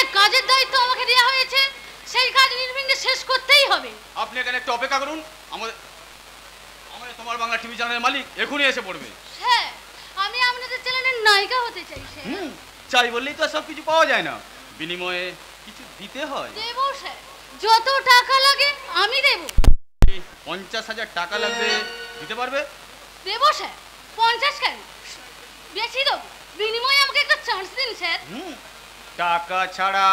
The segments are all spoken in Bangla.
যে কাজের দায়িত্ব আমাকে দেওয়া হয়েছে সেই কাজ নির্বিঘ্নে শেষ করতেই হবে। আপনি এখানে একটু অপেক্ষা করুন, আমাদের তোমার বাংলা টিভি চ্যানেলের মালিক এখনই এসে পড়বে। হ্যাঁ, আমি আপনাদের চ্যানেলের নায়িকা হতে চাই স্যার। চাই বললেই তো সব কিছু পাওয়া যায় না, বিনিময়ে কিছু দিতে হয়। দেব স্যার, যত টাকা লাগে আমি দেব। 50,000 টাকা লাগবে, দিতে পারবে? দেব স্যার। 50 কেন, বেশি দেব, বিনিময়ে আমাকে একটা চান্স দিন স্যার। টাকা ছাড়া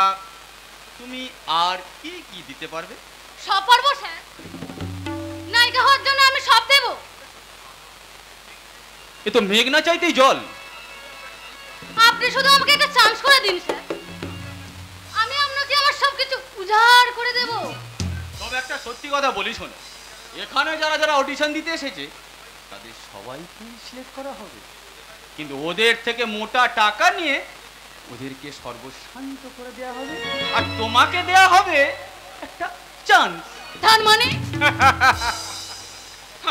তুমি আর কি কি দিতে পারবে? সব পারবো স্যার, নায়িকা হওয়ার জন্য আমি সব দেব। এ তো মেঘ না চাইতেই জল। আপনি শুধু আমাকে একটা চান্স করে দিন স্যার, আমি আপনাকে আমার সবকিছু উজাড় করে দেব। তবে একটা সত্যি কথা বলি শোনো, এখানে যারা যারা অডিশন দিতে এসেছে তাদের সবাইকে সিলেক্ট করা হবে, কিন্তু ওদের থেকে মোটা টাকা নিয়ে ওদেরকে সর্বশান্ত করে দেওয়া হবে, আর তোমাকে দেওয়া হবে একটা চান্স। তার মানে?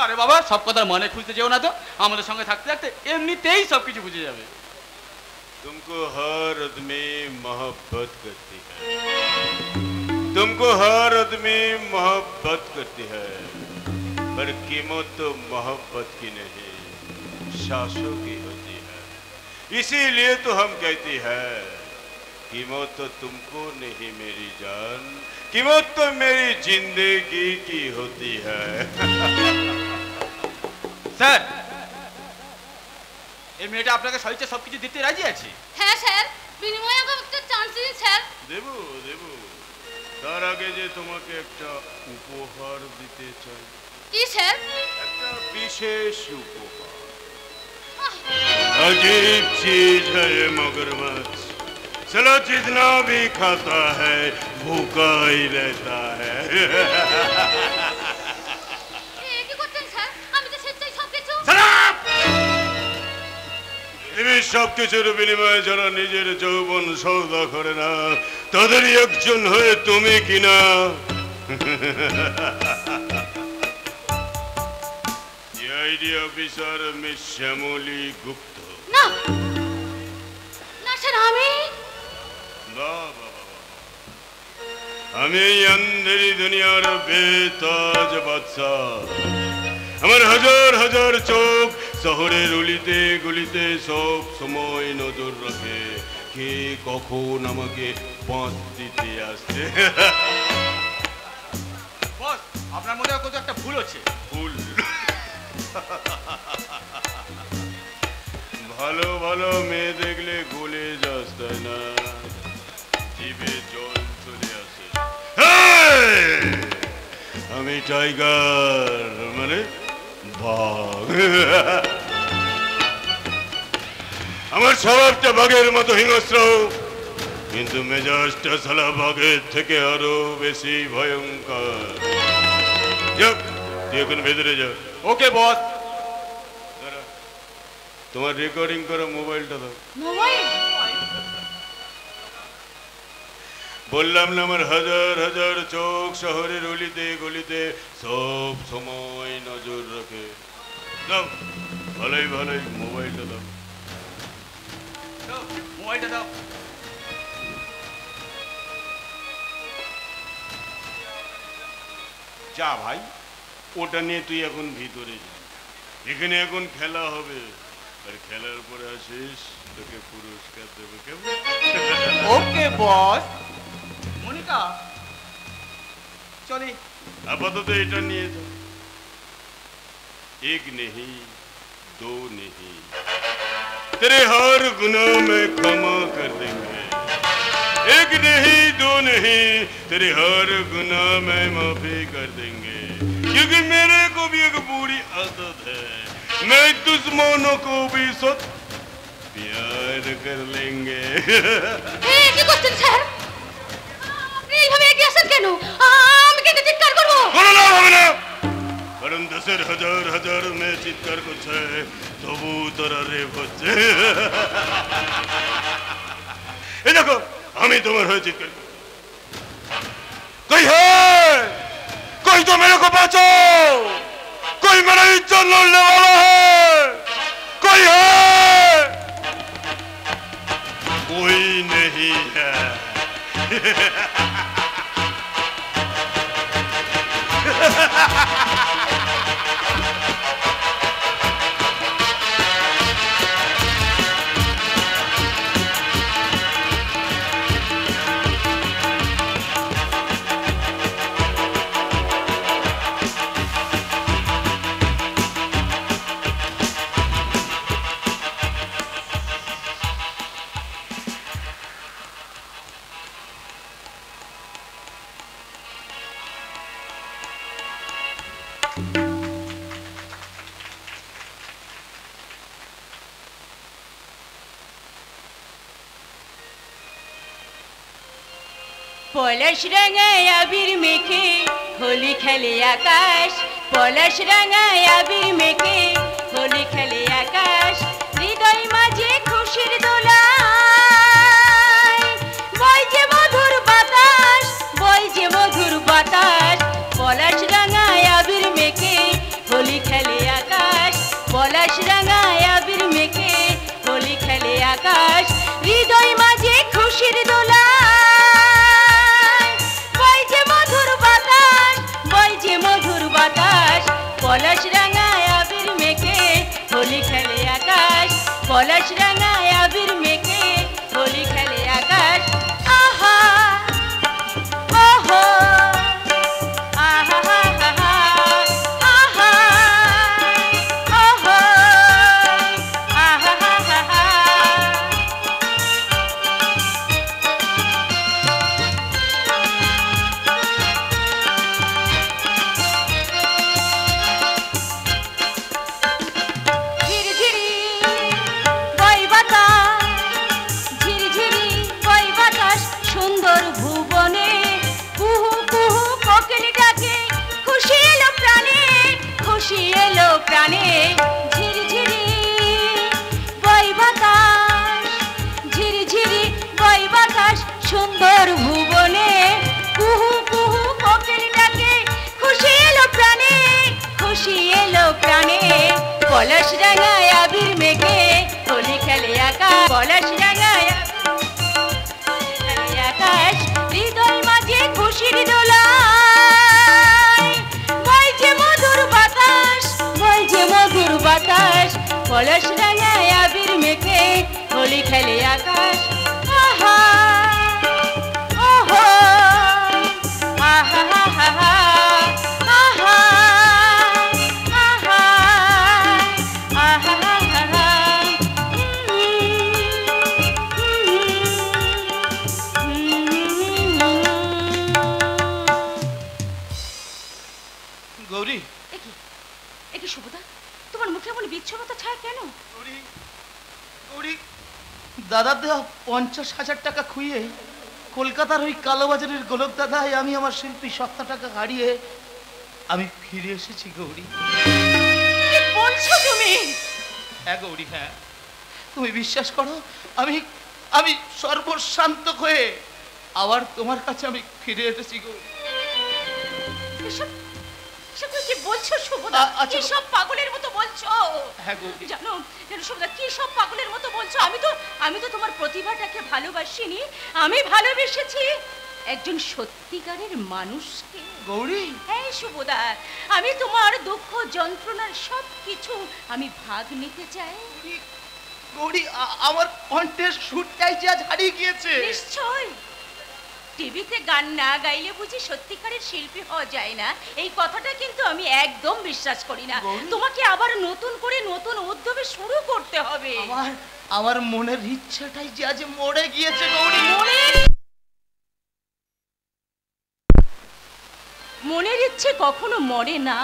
আরে বাবা, সব কথার মানে খুঁজতে যেও না তো, আমাদের সঙ্গে থাকতে থাকতে এমনিতেই সবকিছু বুঝে যাবে। तुमको हर आदमी मोहब्बत करती है, तुमको हर आदमी मोहब्बत करती है, पर कीमत तो मोहब्बत की नहीं सांसों की होती है। इसीलिए तो हम कहती है कीमत तो तुमको नहीं मेरी जान, कीमत तो मेरी जिंदगी की होती है। স্যার, এই মেয়েটা আপনাকে সহিত সবকিছু দিতে রাজি আছে। হ্যাঁ স্যার, বিনিময়ে আমাকে একটা চান্স দিন স্যার। দেবো দেবো, তার আগে যে তোমাকে একটা উপহার দিতে চাই। কি স্যার? একটা বিশেষ উপহার। अजीब चीज है ये मगरमच्छ, चलो जितना भी खाता है भूखा ही रहता है। কি করছেন স্যার? আমি তো স্বেচ্ছায় সবকিছু। এই সব কিছুর বিনিময়ে যারা নিজের যৌবন সৌদা করে না তাদেরই একজন হয়ে তুমি কিনা আইডি অফিসার মিস শ্যামলী গুপ্ত। না না স্যার, আমি আমি এই আন্ধেরি দুনিয়ার বেতাজ বাদশাহ। আমার হাজার হাজার চোখ শহরের অলিতে গলিতে সব সময় নজর রাখে কে কখন আমাকে পাঁচ দিতে আসছে। বস, আপনার মধ্যে কোথাও একটা ভুল হচ্ছে। ভুল? ভালো ভালো মেয়ে দেখলে গলে যাস, তাই না? জিভে জল চলে আসে। আমি টাইগার মানে বাঘ। আমার স্বভাবটা বাঘের মতো হিংস্র, কিন্তু মেজাজটা সালা বাঘের থেকে আরো বেশি ভয়ঙ্কর। তুই এখন ভেতরে যা। ওকে বস। তোমার রেকর্ডিং করা মোবাইলটা দাও। মোবাইল? বললাম না আমার হাজার হাজার চোখ শহরের অলিতে গলিতে সব সময় নজর রাখে। দাও, ভালোই ভালোই মোবাইলটা দাও। মোবাইলটা দাও। যা ভাই, ওটা নিয়ে তুই এখন ভিতরে যা, এখানে এখন খেলা হবে, আর খেলার পরে আসিস তোকে পুরস্কার দেবে। কেমন? ওকে বস। মনিকা চলি। আপাতত এটা নিয়ে যা। एक नहीं दो नहीं, तेरे हर गुनाह में क्षमा कर देंगे। एक नहीं दो नहीं, तेरे हर गुनाह में माफी कर देंगे, क्योंकि मेरे को भी एक बुरी आदत है, मैं दुश्मनों को भी सच प्यार कर लेंगे। কি করছেন স্যার? আপনি এইভাবে এগিয়ে আসেন কেন? আমি কিন্তু চিৎকার করবো। বলো না, হবে না, কারণ দেশের হাজার হাজার মেয়ে চিৎকার করছে, তবু তোরা রেপ হচ্ছে। এই দেখো, আমি তোমার হয়ে চিৎকার করি। कोई है? कोई तो मेरे को बचाओ, कोई मेरा इज्जत लूटने वाला है, कोई है? कोई नहीं है। পলাশ রাঙায় আবির মেখে হোলি খেলে আকাশ, পলাশ রাঙায় আবির মেখে হোলি খেলে আকাশ, হৃদয় মাঝে খুশির দোলায় বইছে মধুর বাতাস, বইছে মধুর বাতাস। পলাশ রাঙায় আবির মেখে হোলি খেলে আকাশ, পলাশ রাঙায় আবির মেখে হোলি খেলে আকাশ, হৃদয় মাঝে খুশির দোলায় পলাশ রাঙায় আবির মেখে হোলি খেলে আকাশ, পলাশ রাঙায় আবির মেখে হোলি খেলে আকাশ। আহা ওহো আহা হা হা হা আহা ওহো আহা হা হা হা। প্রাণে ঝিরিঝিরি বই বাতাস, ঝিরিঝিরি বই বাতাস সুন্দর ভুবনে, কুহু কুহু কোকিল ডাকে খুশি এলো প্রাণে, খুশি এলো প্রাণে। পলাশ রাঙায় আবির মেখে হোলি খেলে আকাশ, পলাশ রাঙায় খেলে আকাশ, হৃদয় মাঝে খুশির দোলায় বইছে মধুর বাতাস, বইছে মধুর বাতাস। পলাশ রাঙায় আবির মেখে হোলি খেলে আকাশ। আহা ওহো আহা হা হা হা আহা আহা আহা হা হা হা। গৌরী, একি শুভদা, তোমার মুখে এমন বিচ্ছন্নতা ছায়া কেন? গৌরী, গৌরী, দাদা দেওয়া 50,000 টাকা খুইয়ে কলকাতার ওই কালোবাজারের গোলক দাদায় আমি আমার শিল্পী সত্তাটাকে হারিয়ে আমি ফিরে এসেছি গৌরী। কি বলছো তুমি? হ্যাঁ গৌরী, হ্যাঁ, তুমি বিশ্বাস করো, আমি আমি সর্বশান্ত হয়ে আবার তোমার কাছে আমি ফিরে এসেছি গৌরী। এসব কি বলছো শুভদা? কি সব পাগলের মতো বলছো? হ্যাঁ গৌরী, জানো জানো শুভদা, কি সব পাগলের মতো বলছো? আমি তো তোমার প্রতিভাটাকে ভালোবাসিনি, আমি ভালোবেসেছি একজন সত্যিকারের মানুষকে। গৌরী, হ্যাঁ শুভদা, আমি তোমার দুঃখ যন্ত্রণার সব কিছু আমি ভাগ নিতে চাই। গৌরী, আমার কণ্ঠের সুরটাই যে আজ হারিয়ে গিয়েছে। নিশ্চয়, টিভিতে গান না গাইলে বুঝি সত্যিকারের শিল্পী হওয়া যায় না, এই কথাটা কিন্তু আমি একদম বিশ্বাস করি না। তোমাকে আবার নতুন করে নতুন উদ্যমে শুরু করতে হবে। আমার মনের ইচ্ছাটাই যে আজ মরে গিয়েছে গৌরী। মনের ইচ্ছে কখনো মরে না।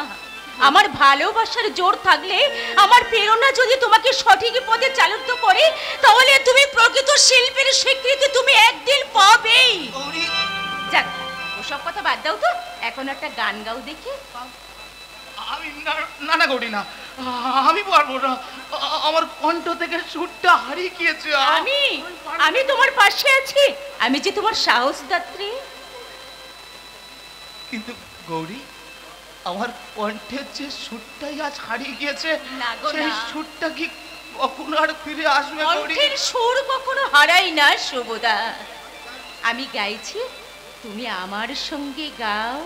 আমার ভালোবাসার জোর থাকলে, আমার প্রেরণা যদি তোমাকে সঠিক পথে চালিত করে, তাহলে তুমি প্রকৃত শিল্পীর স্বীকৃতি তুমি একদিন পাবেই। যাক, ওসব কথা বাদ দাও তো, এখন একটা গান গাও দেখি। আমি না না গৌরী, না, আমি পারবো না, আমার কণ্ঠ থেকে সুরটা হারিয়ে গিয়েছে। আমি তোমার পাশে আছি, আমি যে তোমার সাহসদাত্রী। কিন্তু গৌরী, আমার কণ্ঠের যে সুরটাই আজ হারিয়ে গিয়েছে, সেই সুরটা কি কখনো আর ফিরে আসবে গৌরী? কণ্ঠের সুর কখনো হারাই না শুভদা। আমি গাইছি, তুমি আমার সঙ্গে গাও।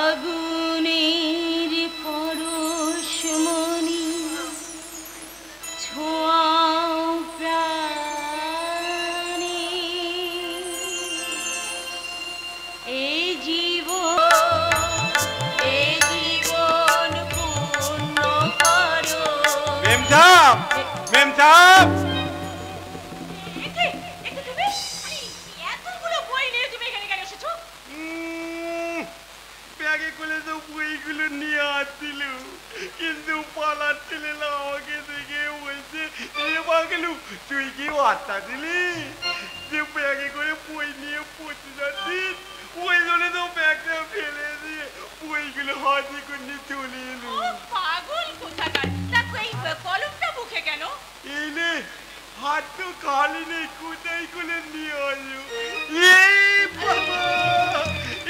আগুনের পরশমণি ছোঁয়াও প্রাণে, এই জীবন পূর্ণ করো। মেম সাহেব, মেম সাহেব, এতগুলো বই নিয়ে তুমি এখানে কেন এসেছো? ব্যাগে করে তো বইগুলো নিয়ে আসছিল, কিন্তু পালাচ্ছিল না, আমাকে দেখে বলছে এ পাগলু তুই কি বার্তা দিলি যে ব্যাগে করে বই নিয়ে পড়তে যাচ্ছিস? ওই জন্য তো ব্যাগটা ফেলে দিয়ে বইগুলো হাতে করে নিয়ে চলে এলো। ও পাগল কোথাকার! দেখো এই কলমটা মুখে কেন? এই নে, হাত তো খালি নেই, কোথায় করে নিয়ে আসলো? এই বাবা,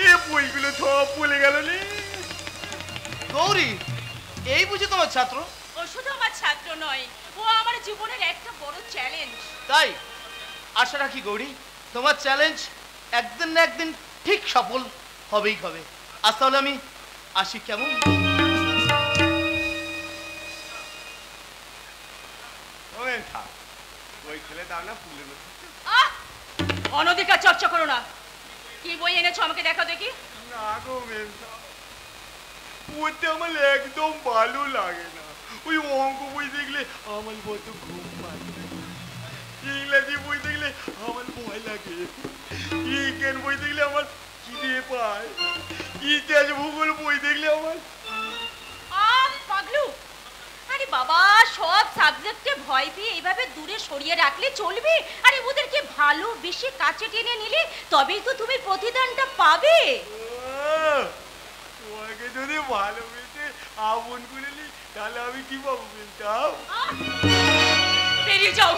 এ বইগুলো সব বলে গেল রে। গৌরী, এই বুঝি তোমার ছাত্র? ও শুধু আমার ছাত্র নয়, ও আমার জীবনের একটা বড় চ্যালেঞ্জ। তাই আশা রাখি গৌরী, তোমার চ্যালেঞ্জ একদিন না একদিন ঠিক সফল হবেই হবে। আজ তাহলে আমি আসি, কেমন? বই খুলে দাও না, ফুলের মতো। আহ! অনধিকার চর্চা করো না। কি বই এনেছো আমাকে দেখাও দেখি। না গো মেম সাহেব, পড়তে আমার একদম ভালো লাগে না। ওই অঙ্ক বই দেখলে আমার মতো ঘুম পায়, ইংরেজি বই দেখলে আমার ভয় লাগে, বিজ্ঞান বই দেখলে আমার খিদে পায়, ইতিহাস ভূগোল বই দেখলে আমার। পাগলু! আরে বাবা, সব সাবজেক্টে ভয় পেয়ে এইভাবে দূরে সরিয়ে রাখলে চলবে? আরে ওদেরকে ভালো বেশি কাছে টেনে নিলে তবেই তো তুমি প্রতিদানটা পাবে। তোমাকে যদি ভালোবেসে আপন করে নি, তাহলে আমি কি পাবো মেম সাহেব? বেরিয়ে যাও,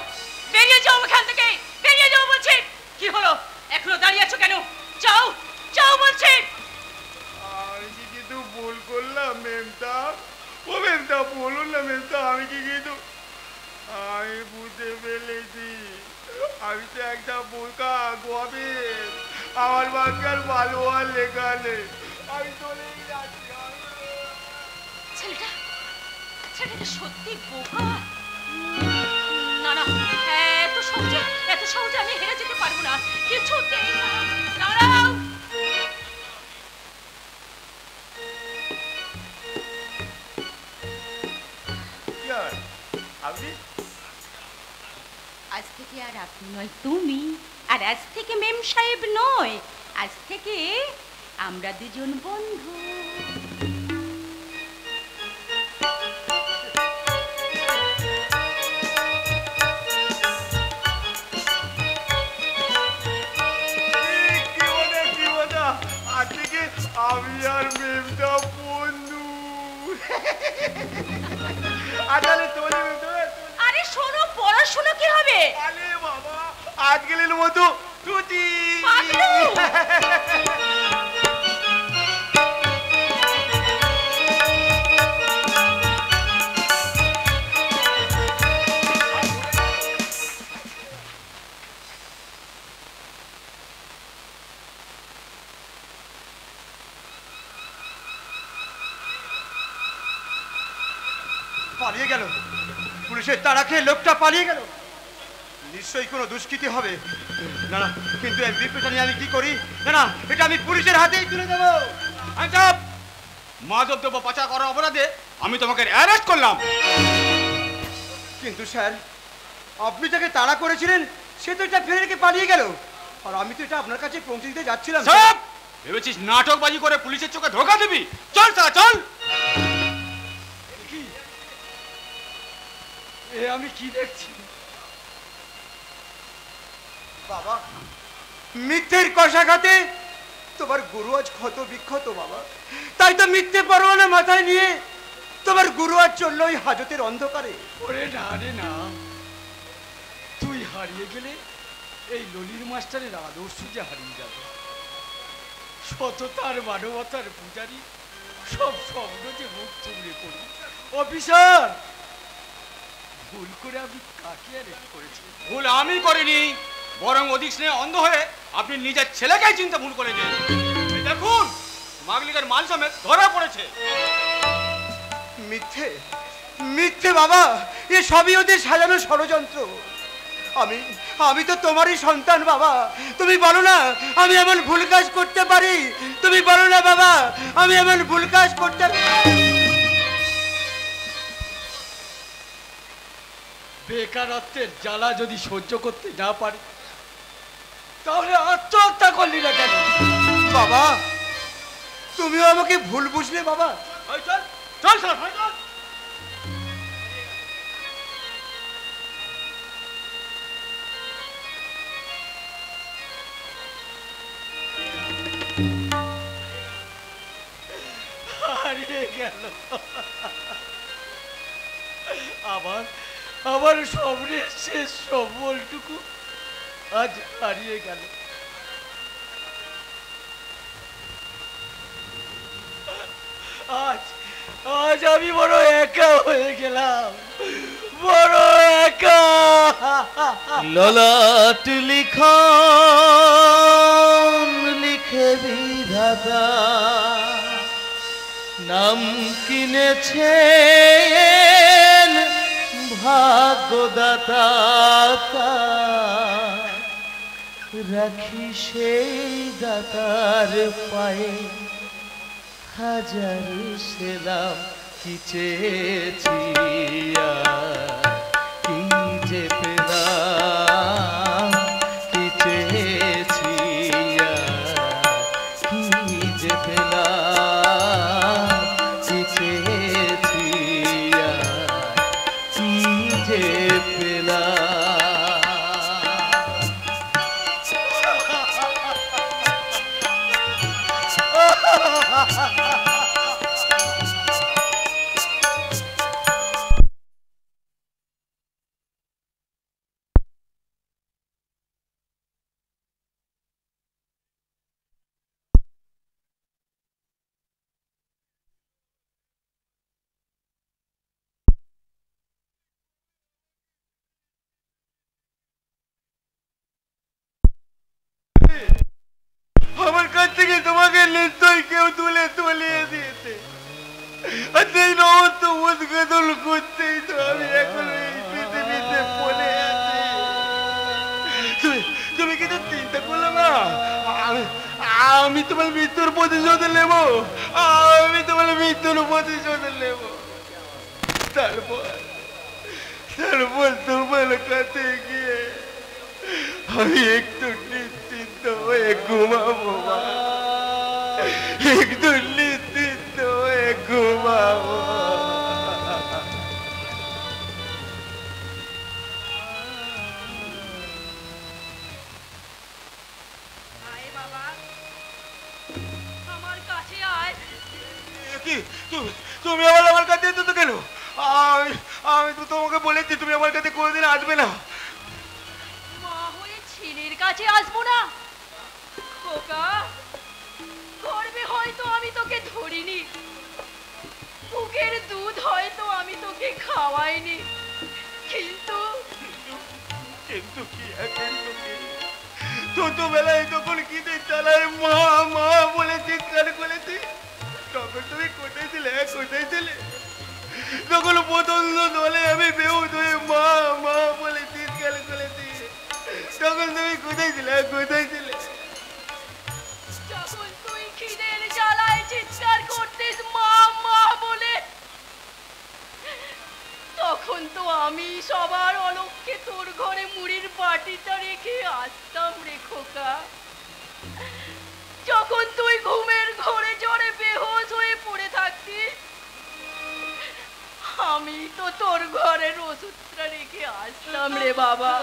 বেরিয়ে যাও এখান থেকে, বেরিয়ে যাও বলছি। কি হলো, এখনো দাঁড়িয়ে আছো কেন? যাও, যাও বলছি। আমি কি কিন্তু ভুল করলাম মেম সাহেব? ও মেম সাহেব বলুন না মেম সাহেব, আমি কি কিন্তু? আমি বুঝতে পেরেছি, আমি তো একটা বোকা গবের, আমার বাচ্চার ভালো আর লেখা নেই, আমি চলেই যাচ্ছি। ছেলেটা ছেলেটা সত্যি বোকা। না না, এত সহজে আমি হেরে যেতে পারবো না, কিছুতেই না। দাঁড়াও। আপনি আজ থেকে আর আপনি নয় তুমি, আর আজ থেকে মেম সাহেব নয়, আজ থেকে আমরা দুজন বন্ধু। আজ থেকে আমি আর মেমটা বন্ধু। আরে শোনো, পড়াশোনা কি হবে? আরে বাবা, আজকালের মতো ছুটি। পালিয়ে গেল, পুলিশের তাড়া খেয়ে লোকটা পালিয়ে গেল। নিশ্চয়ই কোনো দুষ্কৃতি হবে। না না, কিন্তু এই বিপদটা নিয়ে আমি কি করি? না না, এটা আমি পুলিশের হাতেই তুলে দেবো। মাদক দ্রব্য পাচার করার অপরাধে আমি তোমাকে অ্যারেস্ট করলাম। কিন্তু স্যার, আপনি যাকে তাড়া করেছিলেন সে তো এটা ফেলে রেখে পালিয়ে গেল, আর আমি তো এটা আপনার কাছে পৌঁছে দিতে যাচ্ছিলাম। সব ভেবেছিস নাটকবাজি করে পুলিশের চোখে ধোকা দিবি? চল সারা চল। এ আমি কি দেখছি? বাবা, মিথ্যের কষাঘাতে তোমার গুরু আজ ক্ষত বিক্ষত বাবা। তাই তো মিথ্যে পরোয়ানা মাথায় নিয়ে তোমার গুরু আজ চললো ওই হাজতের অন্ধকারে। ওরে না রে না, তুই হারিয়ে গেলে এই ললির মাস্টারের আদর্শ যে হারিয়ে যাবে। সততার মানবতার পূজারী সব শব্দ যে মুখ চুমড়ে পড়ি। অফিসার, ভুল করে আমি কাকে অ্যারেস্ট করেছি? ভুল আমি করিনি, বরং অধিক স্নেহে অন্ধ হয়ে আপনি নিজের ছেলেকেই চিন্তা ভুল করেছেন। এই দেখুন মাগলিকের মাল সমেত ধরা পড়েছে। মিথ্যে মিথ্যে বাবা, এ সবই ওদের সাজানো ষড়যন্ত্র। আমি তো তোমারই সন্তান বাবা, তুমি বলো না আমি এমন ভুল কাজ করতে পারি? তুমি বলো না বাবা আমি এমন ভুল কাজ করতে বেকারত্বের জ্বালা যদি সহ্য করতে না পারি তাহলে আত্মহত্যা করলি না কেন? বাবা তুমিও আমাকে ভুল বুঝলে বাবা। চল চল চল চল। হারিয়ে গেল আমার স্বপ্নের শেষ সম্বলটুকু আজ হারিয়ে গেল। আজ আমি বড় একা হয়ে গেলাম, বড় একা। ললাট লিখন লিখে বিধাতা নাম কিনেছে ভাগ্যদাতা, রাখি সেই দাতার পায়ে হাজার সেলাম। কি চেয়েছি কি যে পেলাম, কি চেয়েছি কি যে পেলাম, কি চেয়েছি কি যে পেলাম। আমার কাছ থেকে তোমাকে নিশ্চয়ই কেউ তুলিয়ে দিয়েছে। সেই রহস্য উদ্ঘাটন করতেই তো আমি এখন এই পৃথিবীতে পড়ে আছি। তুমি কিন্তু চিন্তা করলে না, আমি তোমার মৃত্যুর প্রতিশোধ নেব, আমি তোমার মৃত্যুর প্রতিশোধ নেব। তারপর তোমার কাছে গিয়ে আমি একটু নিশ্চিন্ত হয়ে ঘুমাবো, একটু নিশ্চিন্ত হয়ে ঘুমাবো। আমার কাছে আয়। তুমি আমার কাছে এসেছো তো কেন? আমি তো তোমাকে বলেছি তুমি আমার কাছে কোনোদিন আসবে না। মা হয়ে ছেলের কাছে আসবো না? খোকা, গর্বে হয়তো আমি তোকে ধরিনি, বুকের দুধ হয়তো আমি তোকে খাওয়াইনি, কিন্তু কি ছোটবেলায় যখন খিদে চালায় মা মা বলে চিৎকার করেছি, তখন তুমি কোথায় ছিলে? যখন প্রচন্ড দলে আমি বেহুশ হয়ে মা মা বলে চিৎকার করেছি, তখন তুমি কোথায় ছিলে? যখন তুই খিদের জ্বালায় চিৎকার করতিস মা মা বলে, তখন তো আমি সবার অলক্ষ্যে তোর ঘরে মুড়ির বাটিটা রেখে আসতাম রে খোকা। যখন তুই ঘুমের ঘরে জ্বরে বেহুশ হয়ে পড়ে থাকতিস, আমি তো তোর ঘরের ওষুধটা রেখে আসতাম রে বাবা।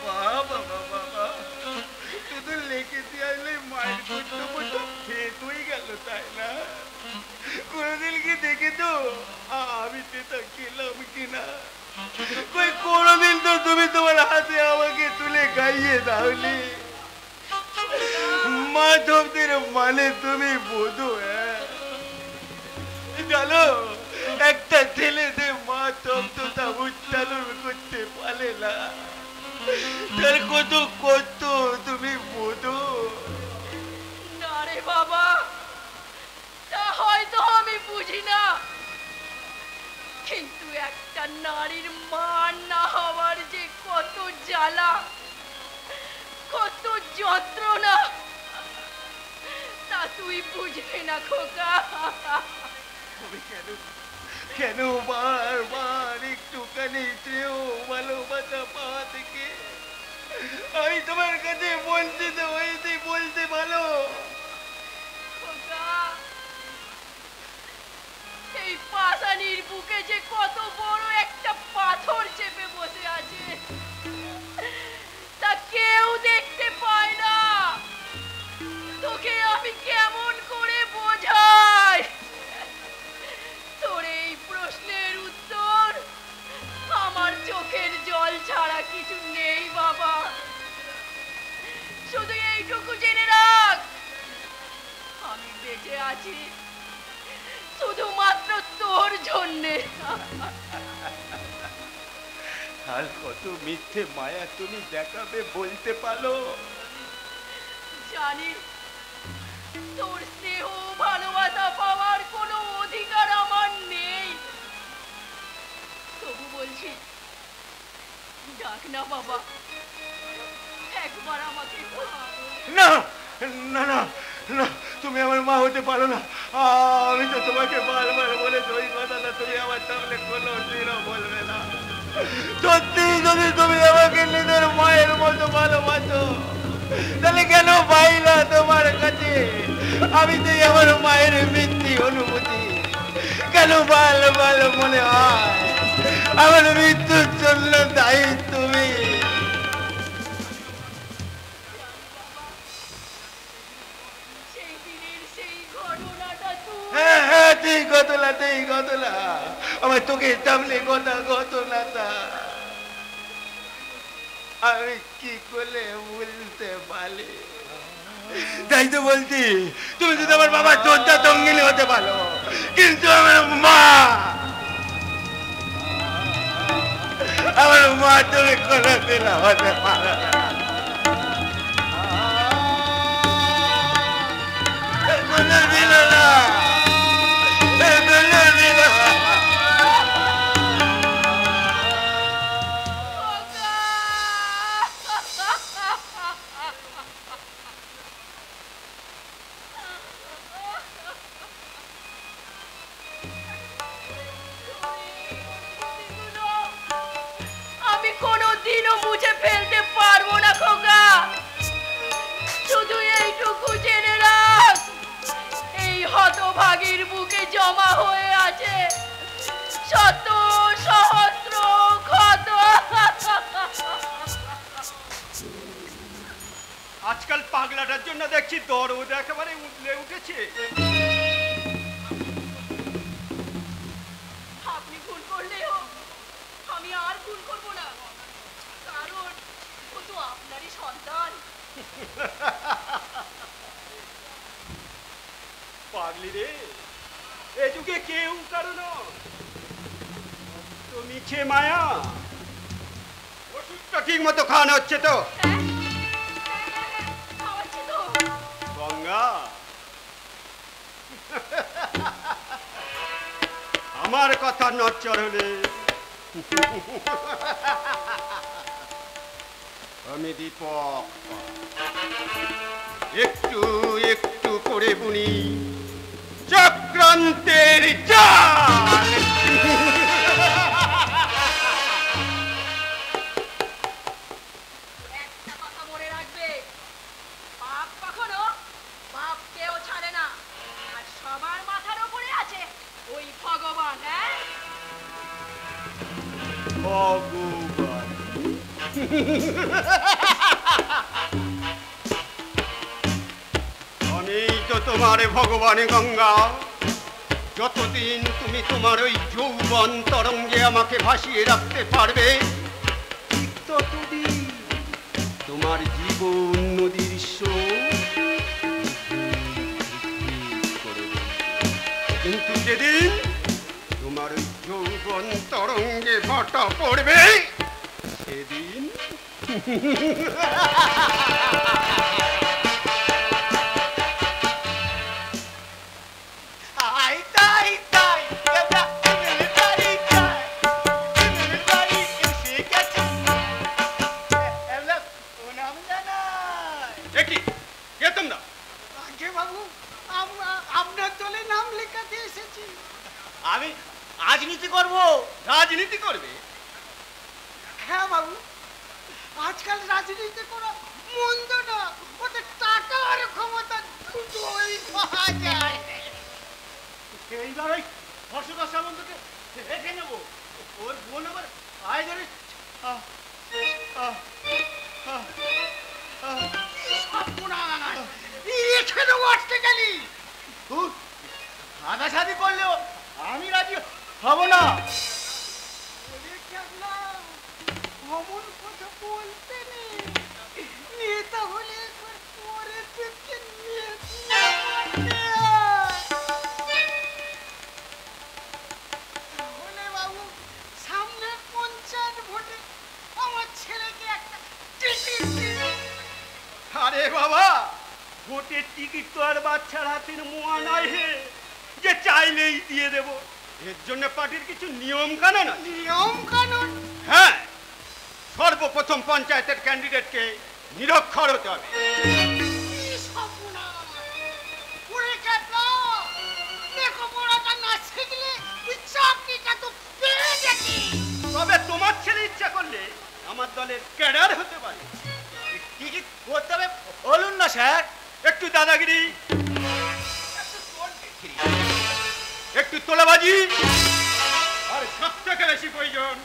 বাবা শুধু লেখে দিয়ে আসলে মায়ের কর্তব্য সব শেষ হয়ে গেল, তাই না? কোনোদিন কি দেখেছো আমি সেটা খেলাম কিনা? কোনোদিন তো তুমি তোমার হাতে আমাকে তুলে খাইয়ে দাওনি। মা শব্দের মানে তুমি বোঝো? জানো একটা ছেলে যে মা শব্দটা উচ্চারণ করতে পারে না, তার কত কত তুমি বোধো। না রে বাবা, তা হয়তো আমি বুঝি না, কিন্তু একটা নারীর মা না হওয়ার যে কত জ্বালা, কত যন্ত্রণা, তা তুই বুঝবি না খোকা। আমি কেন বারবার একটুখানি স্নেহ ভালোবাসা পাওয়া থেকে আমি তোমার কাছে বঞ্চিত হয়েছি বলতে ভালো। খোকা, এই পাষাণীর বুকে যে কত বড় একটা পাথর চেপে বসে আছে, তা কেউ দেখতে পায় না। তোকে আমি কেমন করে বোঝাই? তোর এই প্রশ্নের উত্তর আমার চোখের জল ছাড়া কিছু নেই বাবা। শুধু এইটুকু জেনে রাখ, আমি বেঁচে আছি শুধুমাত্র তোর জন্যে। আর কত মিথ্যে মায়া তুমি দেখাবে বলতে পারো? জানি তোর স্নেহ ভালোবাসা পাওয়ার কোনো অধিকার আমার নেই, তবু বলছি ডাক না বাবা, একবার আমাকে ভাবো। না না না না, তুমি আমার মা হতে পারো না। আমি তো তোমাকে বারবার বলেছি ওই কথাটা, তুমি আমার সামনে কোনো দিনও বলবে না। সত্যি যদি তুমি আমাকে নিজের মায়ের মতো ভালোবাসো, তাহলে কেন পাইলা তোমার কাছে আমি তো আমার মায়ের মিথ্যি অনুভূতি? কেন বারবার মনে হয় আমার মৃত্যুর জন্য দায়ী তুমি? সেই দিনের সেই ঘটনাটা তুই হ্যাঁ হ্যাঁ, তুই গতলা আমার তোকে সামনে কথা ঘটনাটা আমি কি করলে বলতে পারি? তাই তো বলছি, তুমি যদি আমার বাবার যোদ্ধা তঙ্গিনী হতে পারো, কিন্তু আমার মা তুমি কোনোদিন হতে পারো না। কোনোদিন না, কোনোদিন না। আমি কোনোদিনও মুছে ফেলতে পারবো না খোকা। শুধু এইটুকু জেনে রাখ, এই হতভাগীর বুকে জমা হয়ে আছে শত সহস্র ক্ষত। আজকাল পাগলাটার জন্য দেখছি দরদ একেবারে উঠলে উঠেছে। আপনি ভুল করলেও আমি আর ভুল করবো না, কারণ ও তো আপনারই সন্তান। পাগলি রে, এ যুগে কেউ কারণ তো মিছে মায়া। ওষুধটা ঠিক মতো খাওয়ানো হচ্ছে তো? খাওয়াচ্ছি তো। গঙ্গা, আমার কথা নচ্চর হলে আমি দীপক একটু একটু করে বুনি চক্রান্তের জাল। একটা কথা মনে রাখবে, পাপ কখনো পাপকেও ছাড়ে না, আর সবার মাথার উপরে আছে ওই ভগবান। হ্যাঁ, ভগবান, আমি তো তোমার ভগবান গঙ্গা। যতদিন তুমি তোমার ওই যৌবন তরঙ্গে আমাকে ভাসিয়ে রাখতে পারবে, ঠিক ততদিন তোমার জীবন নদীর স্রোত করে বইবে। কিন্তু যেদিন তোমার ওই যৌবন তরঙ্গে ভাটা পড়বে, সেদিন দেখি কে তোমরা? বাবু আপনার দলে নাম লেখাতে এসেছি। আমি রাজনীতি করব। রাজনীতি করবে? হ্যাঁ বাবু, আজকাল রাজনীতি করা মন্দ না, ওদের টাকা আর ক্ষমতা দুটোই পাওয়া যায়। এইবার ওই হর্ষদাস সামন্তকে দেখে নেব। ওর বোন আবার আয়োজনে এখানে আটকে গেলি। সাদাসাদি করলেও আমি রাজি হব না। অমন কথা বলতে নেই, নেতা হলে পরে থেকে তাহলে বাবু সামনের পঞ্চায়েত ভোটে আমার ছেলেকে একটা টিকিট দিন। আরে বাবা, ভোটের টিকিট তো আর বাচ্চার হাতের মোয়া নয় হে যে চাইলেই দিয়ে দেব। এর জন্য পার্টির কিছু নিয়ম কানুন আছে। নিয়ম কানুন? হ্যাঁ, সর্বপ্রথম পঞ্চায়েতের ক্যান্ডিডেটকে নিরক্ষর হতে হবে। তবে তোমার ছেলে ইচ্ছা করলে আমার দলের ক্যাডার হতে পারে। কি কি করতে হবে বলুন না স্যার। একটু দাদাগিরি, একটু তোলাবাজি, আর সব থেকে বেশি প্রয়োজন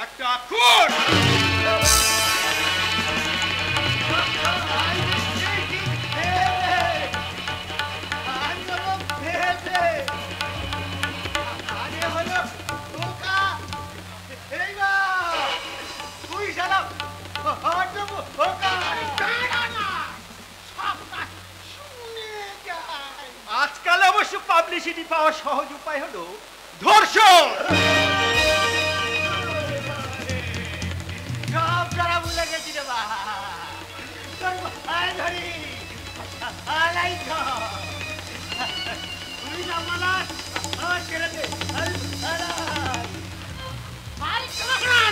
একটা খুন। আজকাল অবশ্য পাবলিসিটি পাওয়ার সহজ উপায় হলো ধর্ষণ। সব যারা ভুলে গেছি রে বা ধরি তুই না মানাস আমার ছেড়ে দে।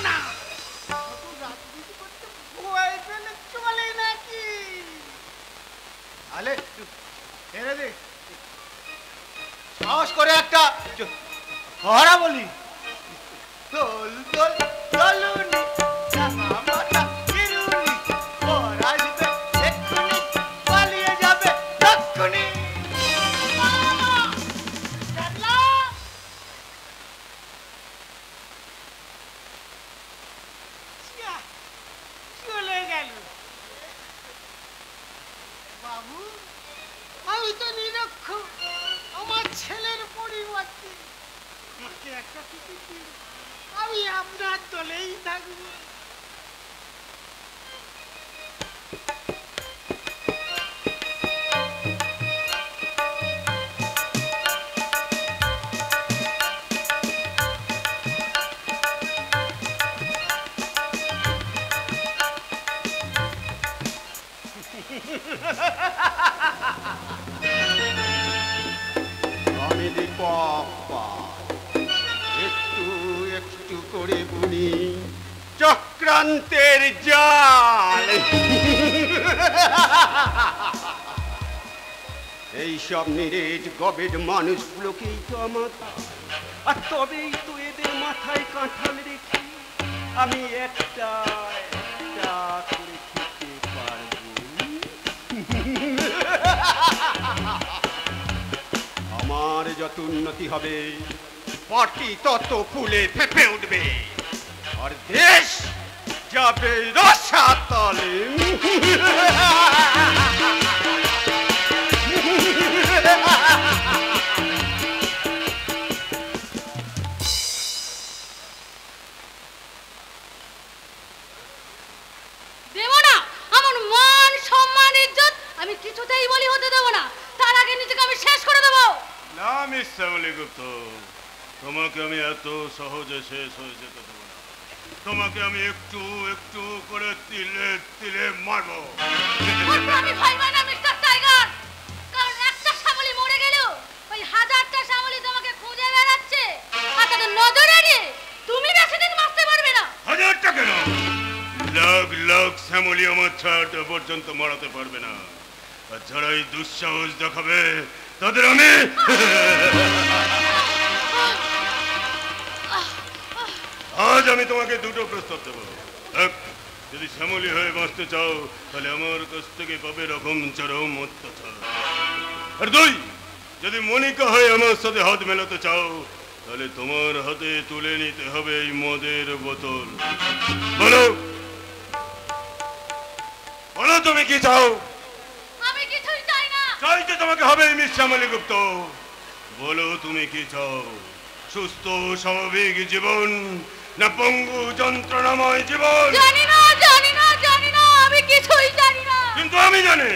না রাজনীতি করতে ভয় পেলে চলে নাকি? আলে ছেড়ে দে, সাহস করে একটা হরা বলি। দোল দোল দলুনি মাথা কিরুনি, ওর আসবে এক্ষুনি, পালিয়ে যাবে তক্ষুনি। চলে গেল বাবু। আমি তো নিরক্ষর, আমার ছেলের পরিবর্তে আমাকে একটা টিকিট দিন, আমি আপনার দলেই থাকবো। আমি দীপা একটু একটু করে বুনি চক্রান্তের জাল। এইসব নিরেট গবেট মানুষগুলোকেই তো আমার, আর তবেই তো এদের মাথায় কাঁঠাল রেখে আমি একটা একটা করে খেতে পারবো। আমার যত উন্নতি হবে পার্টি তত ফুলে ফেঁপে উঠবে, আর দেশ যাবে রসাতলে। দেবো না, আমার মান সম্মান ইজ্জত আমি কিছুতেই বলি হতে দেবো না। তার আগে নিজেকে আমি শেষ করে দেবো। না মিস শ্যামলী গুপ্ত, তোমাকে আমি এত সহজে শেষ হয়ে যেতে দেবো না। তোমাকে আমি একটু একটু করে তিলে তিলে মারবো। আমি ভয় পাই না মিস্টার টাইগার, কারণ একটা শ্যামলী মরে গেল ওই হাজারটা শ্যামলী তোমাকে খুঁজে বেড়াচ্ছে, আর তাদের নজর এড়িয়ে তুমি বেশি দিন বাঁচতে পারবে না। হাজারটা কেন, লাখ লাখ শ্যামলী আমার ছায়াটা পর্যন্ত মারাতে পারবে না। আর যারা এই দুঃসাহস দেখাবে তাদের আমি আজ আমি তোমাকে দুটো প্রস্তাব দেবো। এক, যদি শ্যামলী হয়ে বাঁচতে চাও তাহলে আমার কাছ থেকে পাবে রকম চরম অত্যাচার। আর দুই, যদি মনিকা হয়ে আমার সাথে হাত মেলাতে চাও তাহলে তোমার হাতে তুলে নিতে হবে এই মদের বোতল। বলো বলো তুমি কি চাও? আমি কিছুই চাই না। চাইতে তোমাকে হবে মিস শ্যামলী গুপ্ত। বলো তুমি কি চাও? সুস্থ স্বাভাবিক জীবন না পঙ্গু যন্ত্রণাময় জীবন? জানি না, জানি না, জানি না, আমি কিছুই জানি না। কিন্তু আমি জানি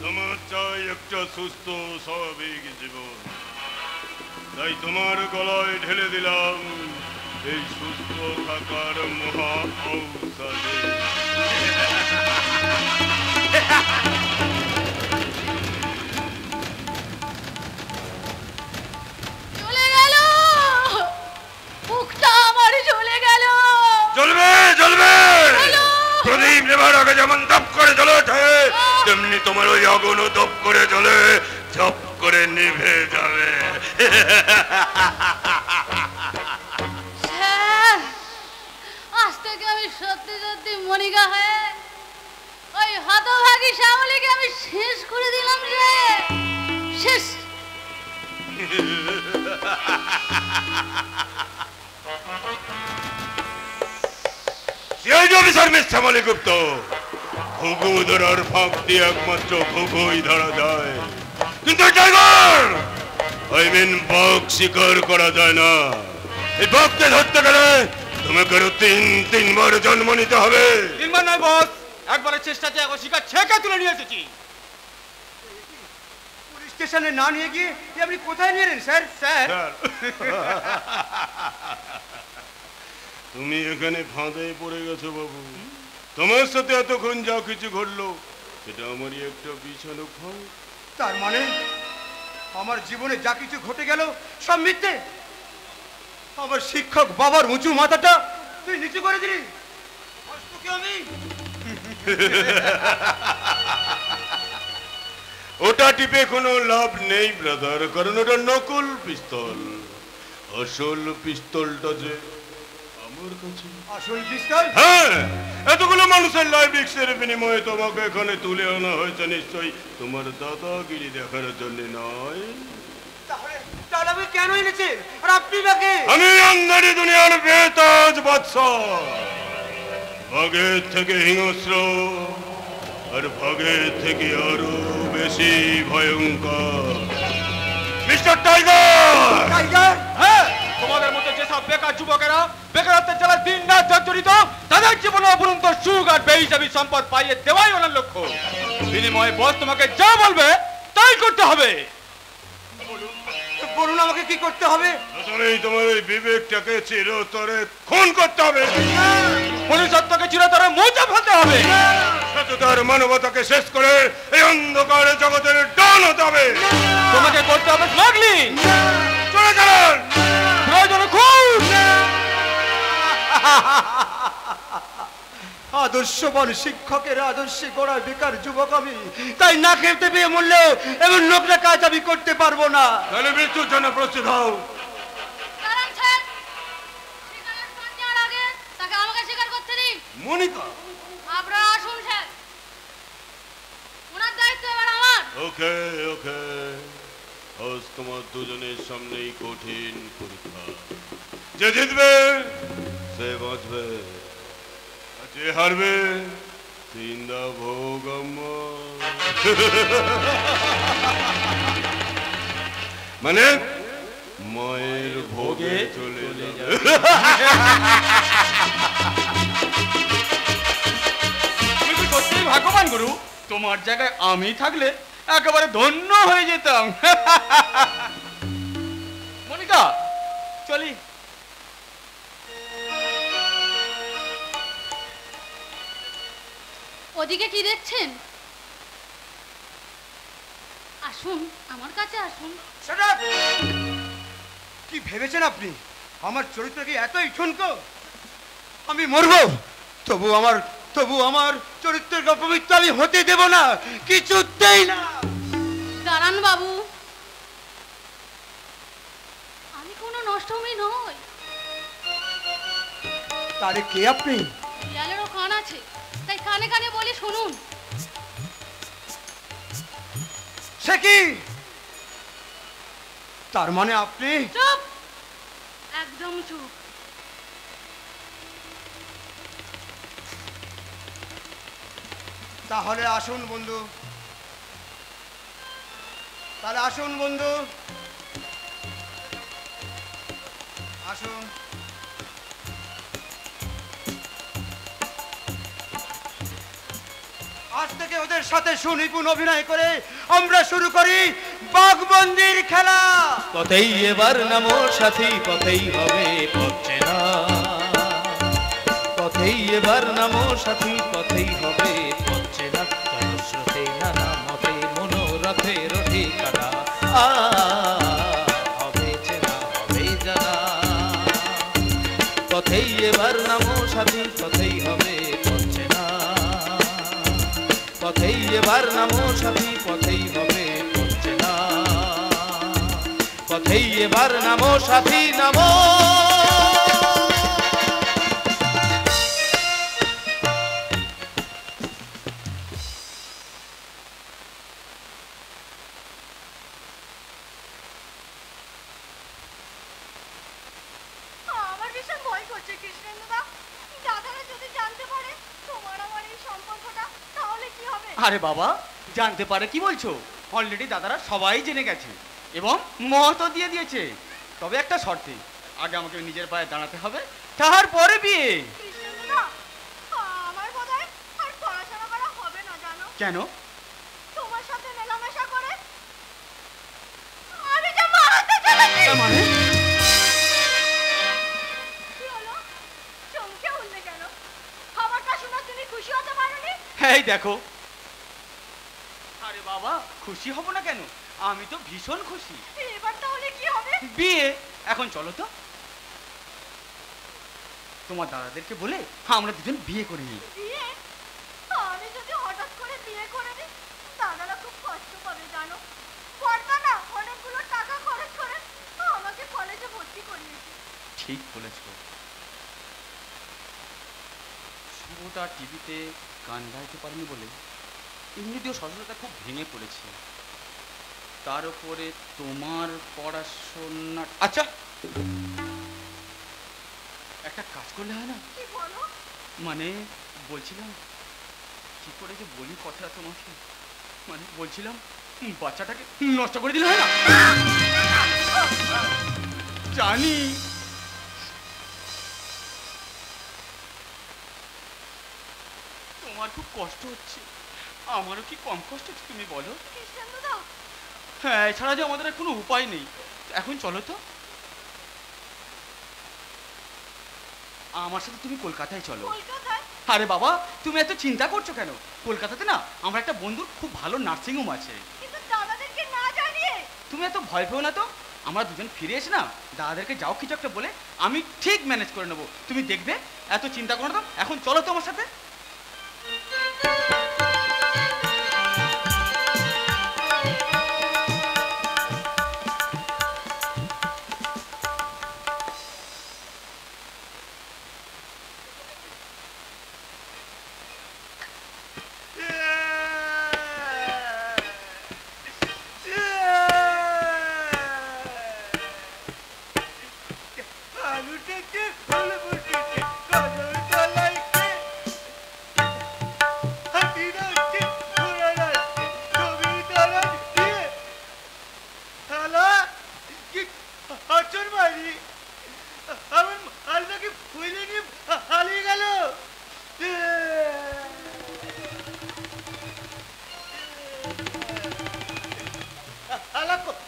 তোমার চাই একটা সুস্থ স্বাভাবিক জীবন। তাই তোমার গলায় ঢেলে দিলাম এই সুস্থ থাকার মহা ঔষধে। চলে গেল, বুকটা আমার চলে গেল। জ্বলবে জ্বলবে, প্রদীপ নেবার আগে যেমন দপ করে জ্বলে ওঠে তেমনি তোমার ওই আগুনও দপ করে জ্বলে ঝপ করে নিভে যাবে। স্যার, আজ থেকে আমি সত্যি সত্যি মনিকা হয়ে ওই হতভাগী শ্যামলীকে আমি শেষ করে দিলাম রে, শেষ। শ্যামলী গুপ্ত, ঘুঘু ধরার ফাঁক দিয়ে একমাত্র ঘুঘুই ধরা যায়, কিন্তু টাইগার আই মিন বাঘ শিকার করা যায় না। এই বাঘকে ধরতে গেলে তোমাকে আরো তিনবার জন্ম নিতে হবে। তিনবার নয় বস, একবারের চেষ্টাতে এখন শিকার ছেঁকে তুলে নিয়ে এসেছি। পুলিশ স্টেশনে না নিয়ে গিয়ে আপনি কোথায় নিয়ে এলেন স্যার? স্যার, তুমি এখানে ফাঁদে পড়ে গেছো বাবু। তোমার সাথে এতক্ষণ যা কিছু ঘটলো সেটা আমারই একটা বিছানো ফাঁদ। তার মানে আমার জীবনে যা কিছু ঘটে গেল সব মিথ্যে? আমার শিক্ষক বাবার উঁচু মাথাটা তুই নিচু করে দিলি? তোকে আমি ওটা টিপে কোনো লাভ নেই ব্রাদার, কারণ ওটা নকল পিস্তল। আসল পিস্তলটা যে আমার কাছে। আসল পিস্তল? হ্যাঁ, এতগুলো মানুষের লাইফ রিস্কের বিনিময়ে তোমাকে এখানে তুলে আনা হয়েছে নিশ্চয়ই তোমার দাদাগিরি দেখার জন্য নয়। তাহলে আমি কেন এনেছি? আর আপনি বাকে? আমি আন্ধারি দুনিয়ার বেতাজ বাদশা, ভাগের থেকে হিংস্র আর ভাগের থেকে আরো বেশি ভয়ঙ্কর মিস্টার টাইগার। টাইগার? হ্যাঁ, তোমাদের মতো যেসব বেকার যুবকেরা বেকারত্বের জ্বালা দিন রাত জর্জরিত, তাদের জীবনে অপরন্ত সুখ আর বেহিসাবি সম্পদ পাইয়ে দেওয়াই ওনার লক্ষ্য। বিনিময়ে বস তোমাকে যা বলবে তাই করতে হবে। বলুন আমাকে কি করতে হবে? প্রথমেই তোমার ওই বিবেকটাকে চিরতরে খুন করতে হবে, মনুষ্যত্বকে চিরতরে মুছে ফেলতে হবে, সততার মানবতাকে শেষ করে এই অন্ধকার জগতের ডন হতে হবে। তোমাকে করতে হবে স্মাগলিং, চলে চলেন প্রয়োজনে খুন। আদর্শবান শিক্ষকের আদর্শে গড়া বেকার যুবক আমি, তাই না খেতে পেয়ে মরলেও এমন নোংরা কাজ আমি করতে পারবো না। তাহলে মৃত্যুর জন্য প্রস্তুত হও। কারণ স্যার, শিকারের স্থান যাওয়ার আগে তাকে আমাকে শিকার করতে দিন। মনিকা, আপনারা আসুন স্যার, ওনার দায়িত্ব এবার আমার। ওকে ওকে, আজ তোমার দুজনের সামনেই কঠিন পরীক্ষা। যে জিতবে সে বাঁচবে, আর যে হারবে তিনদা ভোগম্য। মানে মায়ের ভোগে চলে যাবে। তুমি কি সত্যিই ভাগ্যবান গুরু, তোমার জায়গায় আমি থাকলে একেবারে ধন্য হয়ে যেতাম। মনিকা, চলি। ওদিকে কি দেখছেন? আসুন, আমার কাছে আসুন। Shut up! কি ভেবেছেন আপনি আমার চরিত্র কি এতই ঠুনকো? আমি মরবো তবু আমার চরিত্রের অপবিত্র আমি হতে দেব না, কিছুতেই না। দাঁড়ান বাবু, আমি কোনো নষ্টমী নই। তারে কে আপনি? শিয়ালেরও কান আছে, তাই কানে কানে বলি শুনুন। সে কি? তার মানে আপনি? চুপ, একদম চুপ। তাহলে আসুন বন্ধু, আসুন। আজ থেকে ওদের সাথে সুনিপুণ অভিনয় করে আমরা শুরু করি বাঘবন্দির খেলা। পথেই এবার নামো সাথী, পথেই হবে পথ চেনা। পথেই এবার নামো সাথী, পথেই হবে পথ চেনা। জনস্রোতে নানা মতে মনোরথের ঠিকানা। হবে চেনা, হবে জানা। পথেই এবার নামো সাথী, পথেই হবে পথ চেনা। পথেই এবার নামো সাথী, পথেই হবে পথ চেনা। পথেই এবার নামো সাথী, নামো। আমার ভীষণ ভয় করছে কৃষ্ণেন্দুদা। দাদারা যদি জানতে পারে তোমার আমার এই সম্পর্কটা, তাহলে কি হবে? আরে বাবা, জানতে পারে কি বলছো? অলরেডি দাদারা সবাই জেনে গেছে এবং মহতও দিয়ে দিয়েছে। তবে একটা শর্তে, আগে আমাকে নিজের পায়ে দাঁড়াতে হবে, তারপরে বিয়ে। কৃষ্ণেন্দুদা, আমার বোধহয় আর পড়াশোনা করা হবে না জানো। কেন? তোমার সাথে মেলামেশা করে আমি যে মারাতে চলেছি। তার মানে? কি হলো? চমকে উঠলে কেন? খবরটা শুনে তুমি খুশি হতে পারোনি? এই দেখো। আরে বাবা, খুশি হব না কেন? আমি তো ভীষণ খুশি। এবার তাহলে কি হবে? বিয়ে। এখন চলো তো, তোমার দাদাদেরকে বলে আমরা দুজন বিয়ে করে নিই। বিয়ে? আমি যদি হঠাৎ করে বিয়ে করে দিই, দাদারা খুব কষ্ট পাবে জানো। বড়দা না অনেকগুলো টাকা খরচ করে আমাকে কলেজে ভর্তি করিয়েছে। ঠিক বলেছ। শুভটা টিভিতে গান গাইতে পারেনি বলে এমনিতেও সচেতনতা খুব ভেঙে পড়েছে। তার উপরে তোমার পড়াশোনা। আচ্ছা, একটা কাজ করলে হয় না? কি বলো? মানে বলছিলাম, কি করে যে বলি কথা তোমাকে, মানে বলছিলাম বাচ্চাটাকে নষ্ট করে দিলে হয় না? জানি তোমার খুব কষ্ট হচ্ছে, আমারও কি কম কষ্ট হচ্ছে তুমি বলো? কৃষ্ণেন্দুদা, হ্যাঁ, এছাড়া যে আমাদের আর কোনো উপায় নেই। এখন চলো তো, আমার সাথে তুমি কলকাতায় চলো। কলকাতায়? আরে বাবা, তুমি এত চিন্তা করছো কেন? কলকাতাতে না আমার একটা বন্ধুর খুব ভালো নার্সিং হোম আছে। কিন্তু দাদাদেরকে না জানিয়ে? তুমি এত ভয় পেও না তো, আমরা দুজন ফিরে এসে না দাদাদেরকে যাও কিছু একটা বলে আমি ঠিক ম্যানেজ করে নেবো, তুমি দেখবে। এত চিন্তা করো না তো, এখন চলো তো আমার সাথে।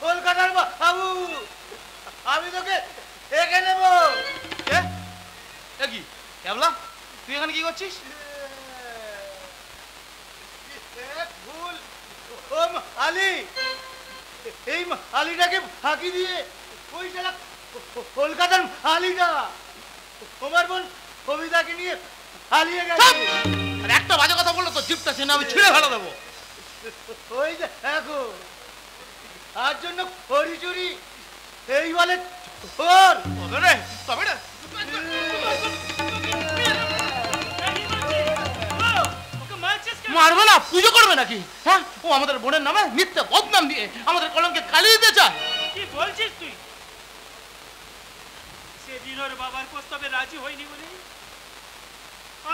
কলকাতার বাবু, আমি তোকে একে নেব। কি ক্যাবলা, তুই এখানে কি করছিস? আলী, এই আলীটাকে ফাঁকি দিয়ে ওই শালা কলকাতার আলীটা তোমার বোন কবিতাকে নিয়ে পালিয়ে গেছে। আর একটা বাজে কথা বললো তো জিপটা চেনে আমি ছিঁড়ে ফেলে দেবো। ওই দেখো, তার জন্য খড়ি চুরি এই বলে চোর। তবে রে মারবে না, পুজো করবে নাকি? হ্যাঁ, ও আমাদের বোনের নামে মিথ্যে বদনাম দিয়ে আমাদের কলঙ্কে কালি দিতে চায়। কি বলছিস তুই? সেদিন ওর বাবার প্রস্তাবে রাজি হয়নি বলে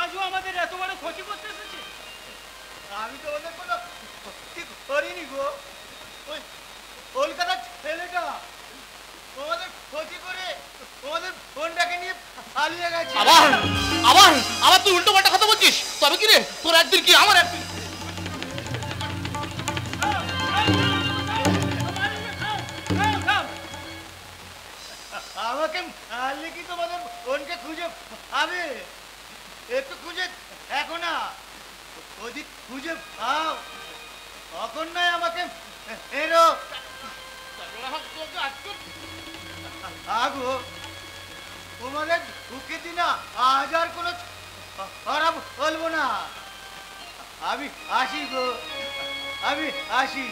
আজও আমাদের এত বড় ক্ষতি করতে এসেছে। আমি তো ওদের কোনো ক্ষতি করিনি গো, ওই কলকাতার ছেলেটা তোমাদের ক্ষতি করে তোমাদের ফোনটাকে নিয়ে পালিয়ে গেছে। আবার আবার আবার তুই উল্টো পাল্টা কথা বলছিস। তবে কি রে, তোর একদিন কি আমার একদিন। আমাকে মারলে কি তোমাদের ফোনকে খুঁজে পাবে? একটু খুঁজে দেখো না, যদি খুঁজে পাও তখন নয় আমাকে এরো আগো তোমাদের ঢুকে দিনা আজ আর কোনো খারাপ বলবো না। আমি আসি গো, আমি আসি।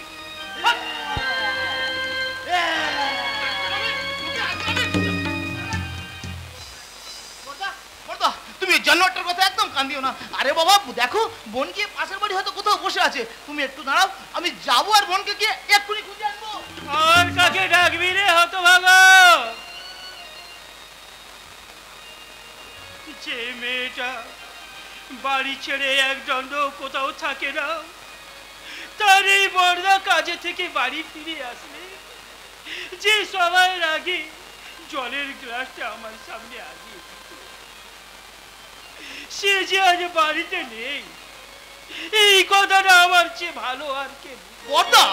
তুমি জানোয়ারটার কথা একদম কান দিও না। আরে বাবা দেখো, বোন গিয়ে পাশের বাড়ি হয়তো কোথাও বসে আছে, তুমি একটু দাঁড়াও, আমি যাবো আর বোনকে গিয়ে এক্ষুনি খুঁজে আনবো। আর কাকে ডাকবি রে হতভাগা? যে মেয়েটা বাড়ি ছেড়ে এক দণ্ড কোথাও থাকে না, তার এই বড়দা কাজে থেকে বাড়ি ফিরে আসলে যে সবার আগে জলের গ্লাসটা আমার সামনে আগিয়ে দিত, সে যে আজ বাড়িতে নেই, এই কথাটা আমার চেয়ে ভালো আর কে? বড়দা,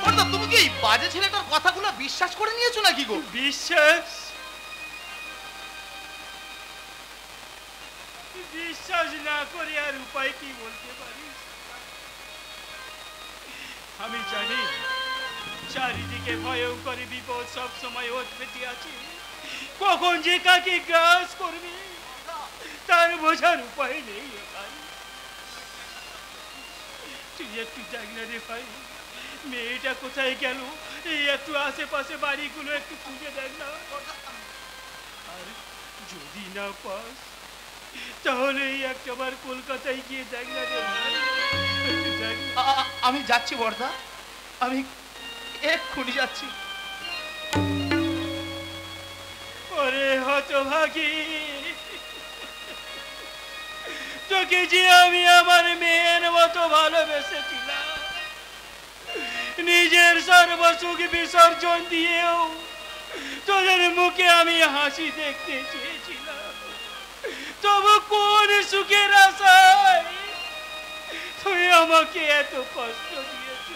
বড়দা তুমি কি এই বাজে ছেলেটার কথাগুলো বিশ্বাস করে নিয়েছো নাকি গো? বিশ্বাস? বিশ্বাস না করে আর উপায় কি বলতে পারিস? আমি জানি চারিদিকে ভয়ঙ্কর বিপদ সব সময় ওত পেতে আছে, কখন যে কাকে গ্রাস করবে তার বোঝার উপায় নেই। ভাই তুই একটু দেখ না রে ভাই, মেয়েটা কোথায় গেল? এই একটু আশেপাশে বাড়িগুলো একটু খুঁজে দেখ না। আর যদি না পাস তাহলে একবার কলকাতায় গিয়ে দেখ না রে ভাই, একটু দেখ না। আমি যাচ্ছি বড়দা, আমি এক্ষুনি যাচ্ছি। ওরে হতভাগী, তোকে যে আমি আমার মেয়ের মতো ভালোবেসেছিলাম, নিজের সর্বসুখ বিসর্জন দিয়েও তোদের মুখে আমি হাসি দেখতে চেয়েছিলাম, তবু কোন সুখের আশায় তুই আমাকে এত কষ্ট দিয়েছ?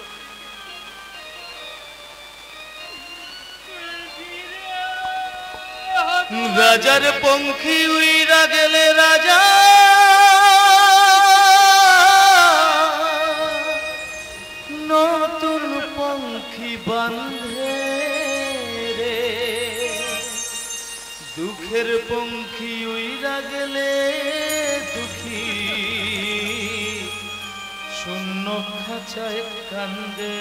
রাজার পঙ্খী উইরা গেলে রাজা নতুন পঙ্খী বাঁধে রে, দুঃখের পঙ্খী উইরা গেলে দুঃখী শূন্য খাঁচায় কান্দে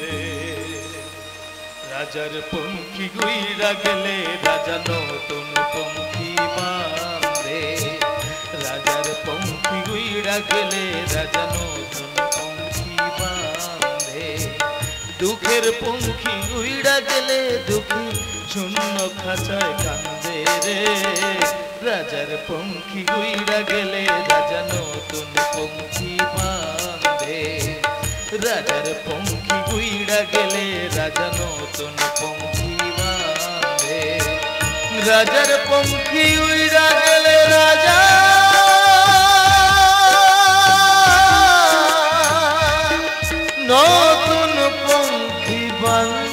রে। রাজার পঙ্খী উইরা গেলে রাজা নতুন পঙ্খী বাঁধে, রাজার পঙ্খী উইরা গেলে রাজা নতুন পঙ্খী বাঁধে, দুঃখের পঙ্খী উইরা গেলে দুঃখী শূন্য খাঁচায় কান্দে রে। রাজার পঙ্খী উইরা গেলে রাজা নতুন পঙ্খী বাঁধে, রাজার পঙ্খী উইরা গেলে রাজা নতুন পঙ্খী বাঁধে, রাজার পঙ্খী উইরা গেলে রাজা নতুন পঙ্খী বাঁধে।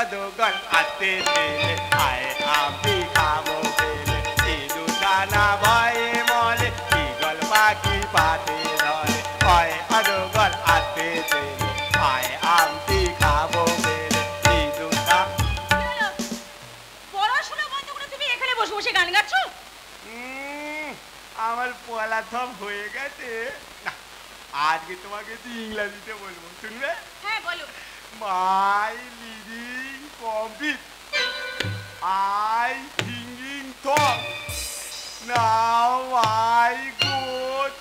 अधोगल आते तेले आए आमी खाबो बेले इदु दाना भए मले इगल पाखी पाते धरे आए अधोगल आते तेले आए आमी खाबो बेले इदु दा পড়াশোনা বন্ধ করে তুমি এখানে বসে বসে গান গাচ্ছো? আমার পড়াথম হয়ে গেছে না আজকে তোমাকে তো ইংরেজিতে বলবো শুনবে? হ্যাঁ বলো। My leading compete. I thinking talk. Now I go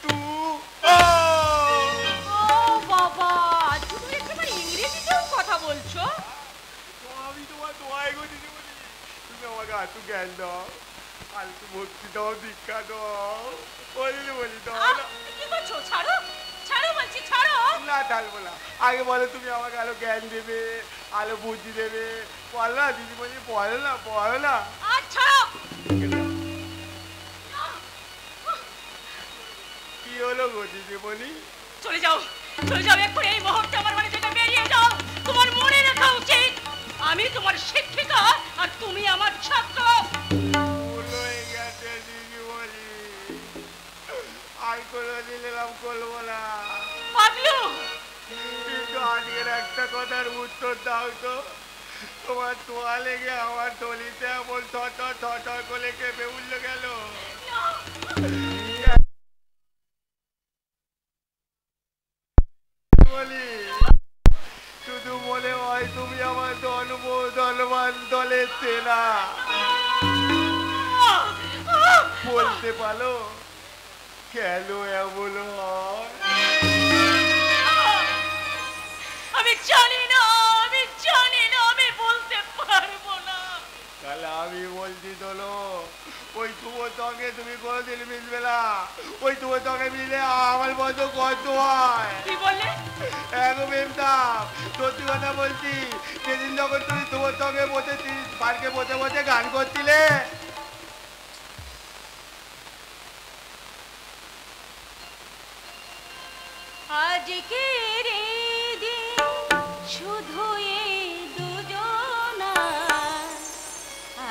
to ও বাবা, তুমি একেবারে ইংরেজিতেও কথা বলছো? আমি তোমার দোয়াই করছি বলি তুমি আমাকে একটু জ্ঞান দাও আর একটু ভক্তি দাও দীক্ষা দাও বলি দাও না। কি করছো? ছাড়ো ছাড়ো বলছি, ছাড়ো। না ছাড়বো না, আগে বলো তুমি আমাকে আরো জ্ঞান দেবে আরো বুদ্ধি দেবে। বলো না দিদিমণি, বলো না। আচ্ছা কি হলো গো দিদিমণি? চলে যাও এক্ষুনি, এই মুহূর্তে আমার বাড়ি থেকে বেরিয়ে যাও। তোমার মনে রাখা উচিত আমি তোমার শিক্ষিকা আর তুমি আমার ছাত্র। ভুল হয়ে গেছে দিদিমণি, আর কোনোদিন এরকম করবো না। পাগলু, কিন্তু আজকের একটা কথার উত্তর দাও তো। তোমার তোয়া লেগে আমার থলিতে এমন থর করে কেঁপে উঠলো গেল। বলি শুধু মনে হয় তুমি আমার দলবান দলের সেনা। বলতে পারো কেন এমন হয়? আমি জানি না, আমি বলতে পারবো না। তাহলে আমি বলছি তোলো, ওই তোমার সঙ্গে তুমি কোনোদিন মিলবে না। ওই তোমার সঙ্গে মিলে আমার মতো কত হয়। কি বললে? একদম সত্যি কথা বলছি, সেদিন যখন তুমি তোমার সঙ্গে পার্কে বসে গান করছিলে, আজকের দিন শুধু এই দুজনা,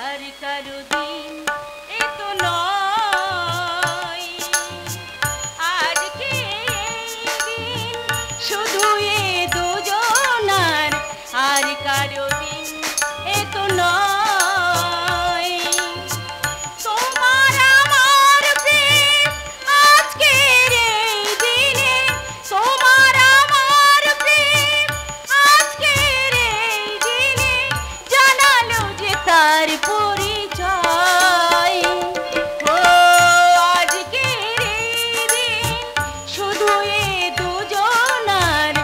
আর কারো দিন এ তো নয়। আজকের দিন শুধু এই দুজনার, আর কারো দিন এ তো নয়। তোমার আমার প্রেম আজকের এই দিনে, তোমার আমার প্রেম আজকের এই দিনে জানালো যে তার পরিচয়। ও আজকের এই দিন শুধু এ দুজনার,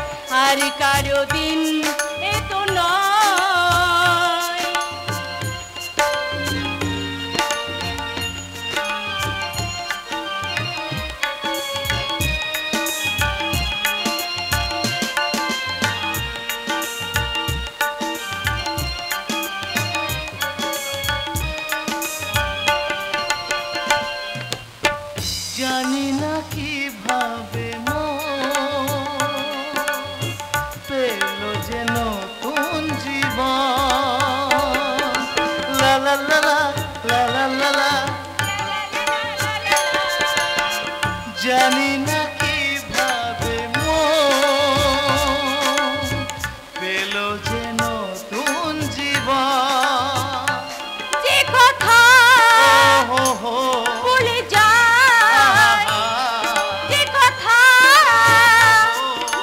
আর কারো দিন এ তো নয়। জানি না কিভাবে পেল যে নতুন জীবন। লা লা লা লা লা লা লা লা। জানি না কিভাবে পেল যে নতুন জীবন। যে কথা হো হো বলে যায়, যে কথা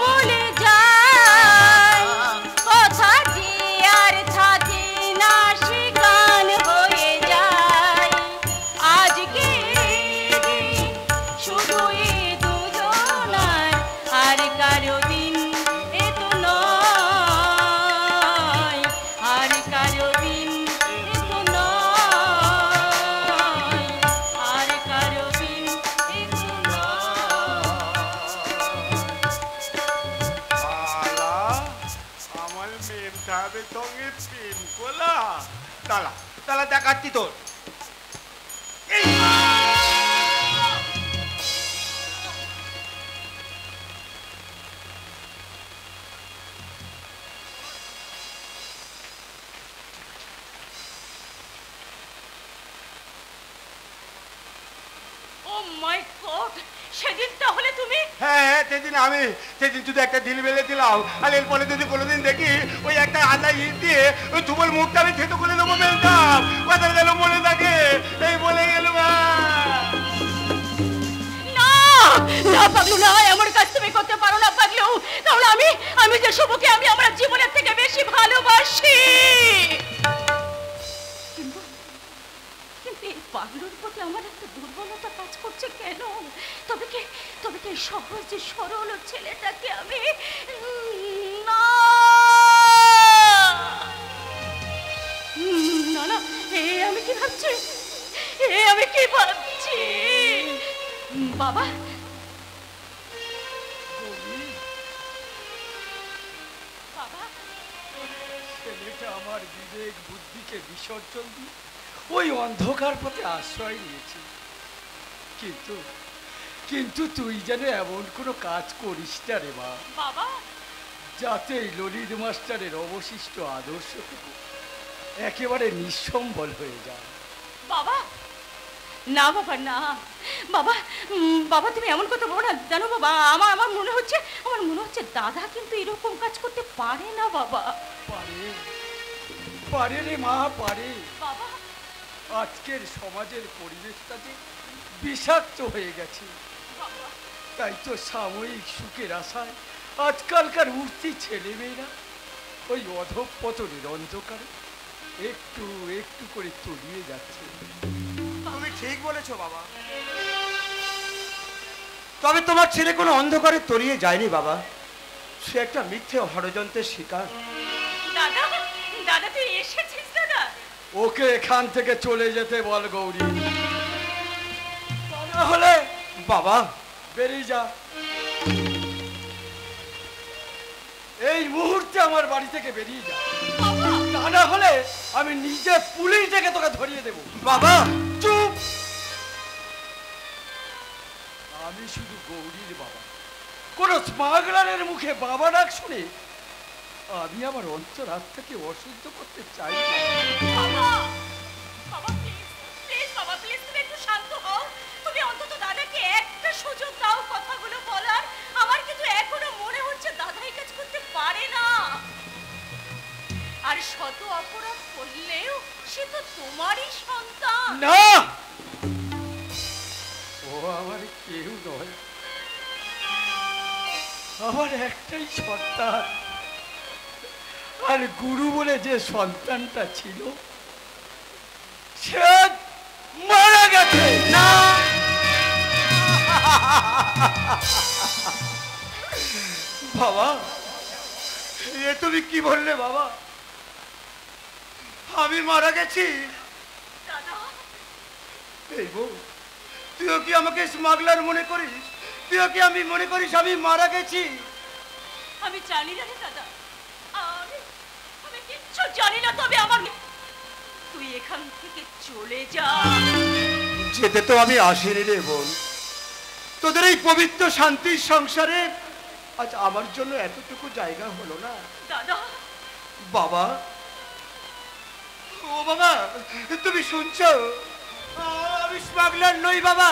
বলে যায়, কথা যে আর থাকে না সে গান হয়ে যায়। আজকে শুধু এ দুজনার, আর কারো দিন এ তো নয়। আর কারো দিন এ তো নয়। আর কারো দিন এ তো আলা আমার মেম সাহেবের সঙ্গে প্রেম করলা। তালা দেখাচ্ছি তোর। মাই গড, সেদিন তাহলে তুমি? হ্যাঁ, সেদিন শুধু একটা ঢিল বেলে দিলাম, আর এরপরে যদি কোনোদিন দেখি ওই একটা আদা ইট দিয়ে ওই তোমার মুখটা আমি থেতো করে দেবো বেলতাম, কথা যেন মনে থাকে। এই বলে গেল। না পাগলু, না, এমন কাজ তুমি করতে পারো না পাগলু। তাহলে আমি যে শুভকে আমি আমার জীবনের থেকে বেশি ভালোবাসি, কিন্তু এই পাগলুর প্রতি আমার একটা দুর্বলতা কাজ করছে কেন? তবে কি সহজ সরল ছেলেটাকে আমি না আমি কি ভাবছি, বাবা? ছেলেটা আমার বিবেক বুদ্ধিকে বিসর্জন দিয়ে ওই অন্ধকার পথে আশ্রয় নিয়েছে, কিন্তু তুই যেন এমন কোনো কাজ করিস না রে বাবা, যাতে ললিত মাস্টারের অবশিষ্ট আদর্শটুকু একেবারে নিঃসম্বল হয়ে যায়। বাবা না, বাবা তুমি এমন কথা বলো না। জানো বাবা, আমার মনে হচ্ছে দাদা কিন্তু এরকম কাজ করতে পারে না বাবা। পারে রে মা, পারে বাবা। আজকের সমাজের পরিবেশটা যে বিষাক্ত হয়ে গেছে, তাই তো সাময়িক সুখের আশায় আজকালকার উঠতি ছেলেমেয়েরা ওই অধঃপতনের অন্ধকারে একটু একটু করে তলিয়ে যাচ্ছে। তুমি ঠিক বলেছো বাবা, তবে তোমার ছেলে কোনো অন্ধকারে তলিয়ে যায়নি বাবা, সে একটা মিথ্যে ষড়যন্ত্রের শিকার। দাদা তুই এসেছিস দাদা? ওকে এখান থেকে চলে যেতে বল গৌরী, তাহলে বাবা বেরিয়ে যা, এই মুহূর্তে আমার বাড়ি থেকে বেরিয়ে যা, তা না হলে আমি নিজে পুলিশ থেকে তোকে ধরিয়ে দেব। বাবা চুপ, আমি শুধু গৌরীর বাবা, কোন স্মাগলারের মুখে বাবা ডাক শুনে আমি আমার অন্তরাত্মাকে অশুদ্ধ করতে চাই না। বাবা প্লিজ বাবা, প্লিজ তুমি একটু শান্ত হও। তুমি অন্তত দাদাকে একটা সুযোগ দাও কথাগুলো বলার। আমার কিন্তু এখনো মনে হচ্ছে দাদা এই কাজ করতে পারে না, আর শত অপরাধ করলেও সে তো তোমারই সন্তান। না, ও আমার কেউ নয়, আমার একটাই সন্তান, আর গুরু বলে যে সন্তানটা ছিল সে মারা গেছে। না বাবা, এ তুমি কি বললে বাবা? আমি মারা গেছি? এই বউ, তুইও কি আমাকে স্মাগলার মনে করিস? তুইও কি আমি মনে করিস আমি মারা গেছি? আমি জানি না রে দাদা, আমি কিচ্ছু জানি না। তবে আমার তুই এখান থেকে চলে যা। যেতে তো আমি আসিনি রে বোন, তোদের এই পবিত্র শান্তির সংসারে আজ আমার জন্য এতটুকু জায়গা হলো না। দাদা বাবা, ও বাবা, তুমি শুনছো? আমি স্মাগলার নই বাবা,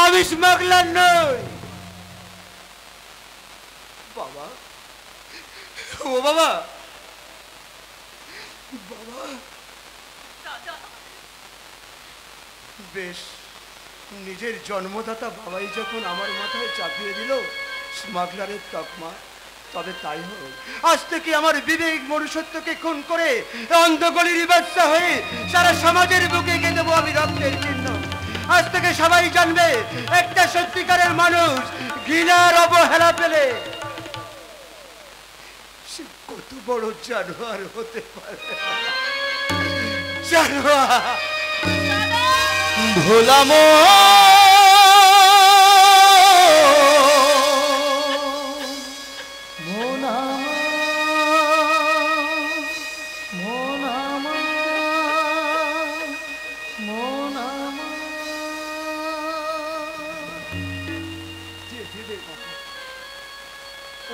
আমি স্মাগলার নই বাবা। ও বাবা, বাবা দাদা, বেশ, নিজের জন্মদাতা বাবাই যখন আমার মাথায় চাপিয়ে দিল স্মাগলারের তকমা, তবে তাই হোক। আজ থেকে আমার বিবেক মনুষ্যত্বকে খুন করে অন্ধগলির বাচ্চা হয়ে সারা সমাজের বুকে এঁকে দেবো আমি রক্তের চিহ্ন। আজ থেকে সবাই জানবে একটা সত্যিকারের মানুষ ঘৃণার অবহেলা পেলে সে কত বড় জানোয়ার হতে পারে। জানোয়ার ভোলাম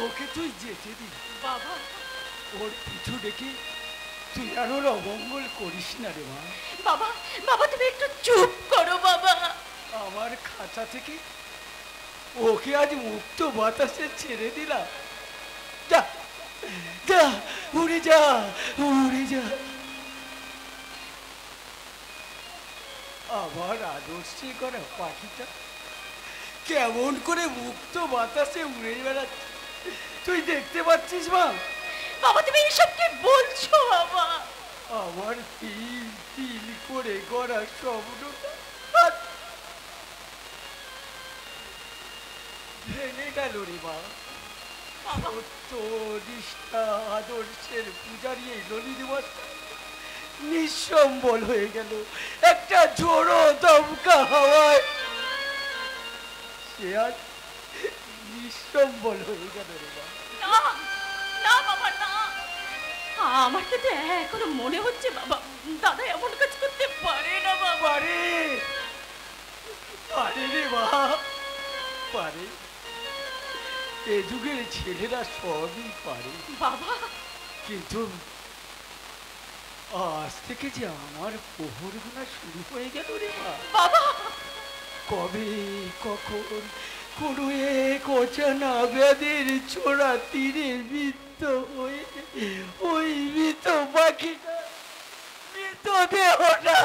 ওকে তুই যেতে দি বাবা। ওর পিছু ডেকে তুই আর ওর অমঙ্গল করিস না রে মা। বাবা, বাবা তুমি একটু চুপ করো বাবা। আমার আমার খাঁচা থেকে ওকে আজ মুক্ত বাতাসে ছেড়ে দিলাম। যা যা, উড়ে যা, উড়ে যা। আমার আদর্শে করা পাখিটা কেমন করে মুক্ত বাতাসে উড়ে বেড়াচ্ছে তুই দেখতে পাচ্ছিস মা? বাবা তুমি এসব কি বলছো বাবা? আমার তিল তিল করে গড়া স্বপ্নটা ভেঙে গেল রে মা। সত্য নিষ্ঠা আদর্শের পূজারি এই ললিত মাস্টার নিঃসম্বল হয়ে গেল একটা ঝোড়ো দমকা হাওয়ায়। সে আজ নিঃসম্বল হয়ে গেল রে মা। না না বাবা না, আমার কিন্তু এখনো মনে হচ্ছে বাবা দাদা এমন কাজ করতে পারে না বাবা। পারে পারে রে মা, পারে। এ যুগের ছেলেরা সবই পারে বাবা। কিন্তু আজ থেকে যে আমার প্রহর গোনা শুরু হয়ে গেল রে মা। বাবা কবে কখন কোন এক অজানা ব্যাধের ছোড়া তীরে মৃত হয়ে ওই মৃত পাখিটা মৃত দেহটা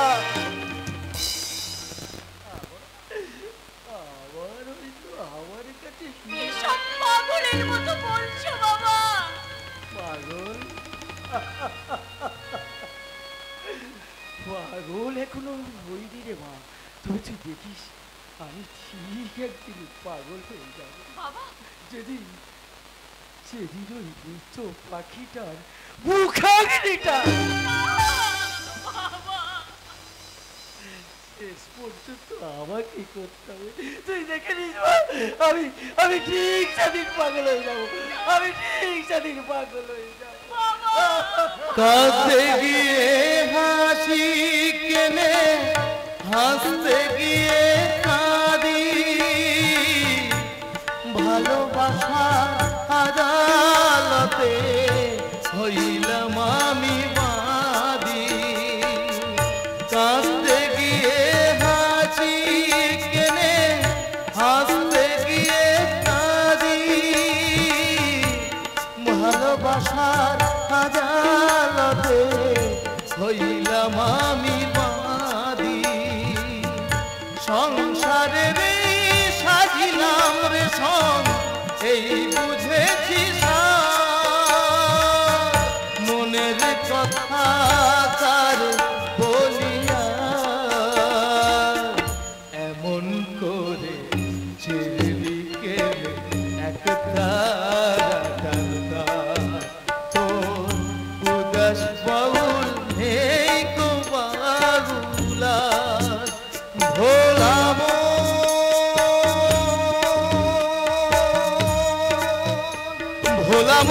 আবার হয়তো আমার কাছে এসব পাগলের মতো বলছো বাবা। পাগল পাগল এখনো হইনি রে মা। তুই তুই দেখিস আমি ঠিক একদিন পাগল হয়ে যাব বাবা। যেদিন যেদিন ওই মৃত পাখিটার মুখাগ্নিটা শেষ পর্যন্ত আমাকে করতে হবে। তুই দেখে নিস আমি আমি ঠিক সেদিন পাগল হয়ে যাবো, আমি ঠিক সেদিন পাগল হয়ে যাবো। কাঁদতে গিয়ে হাসি কেনে হাসতে গিয়ে কাঁদি, ভালোবাসা আদালতে হইলাম আমি বাদী। কাঁদতে গিয়ে হাসি কেনে হাসতে গিয়ে কাঁদি, ভালোবাসার আদালতে হইলাম আমি বাদী। সংসারের সাজিলাম রে সং এই বুঝেছি মনের কথা তার বলিয়া এমন করে চিরলি গেলে একটা তোর উদাস বাউল নেই কো বাউলা ভোলাম ভোলাম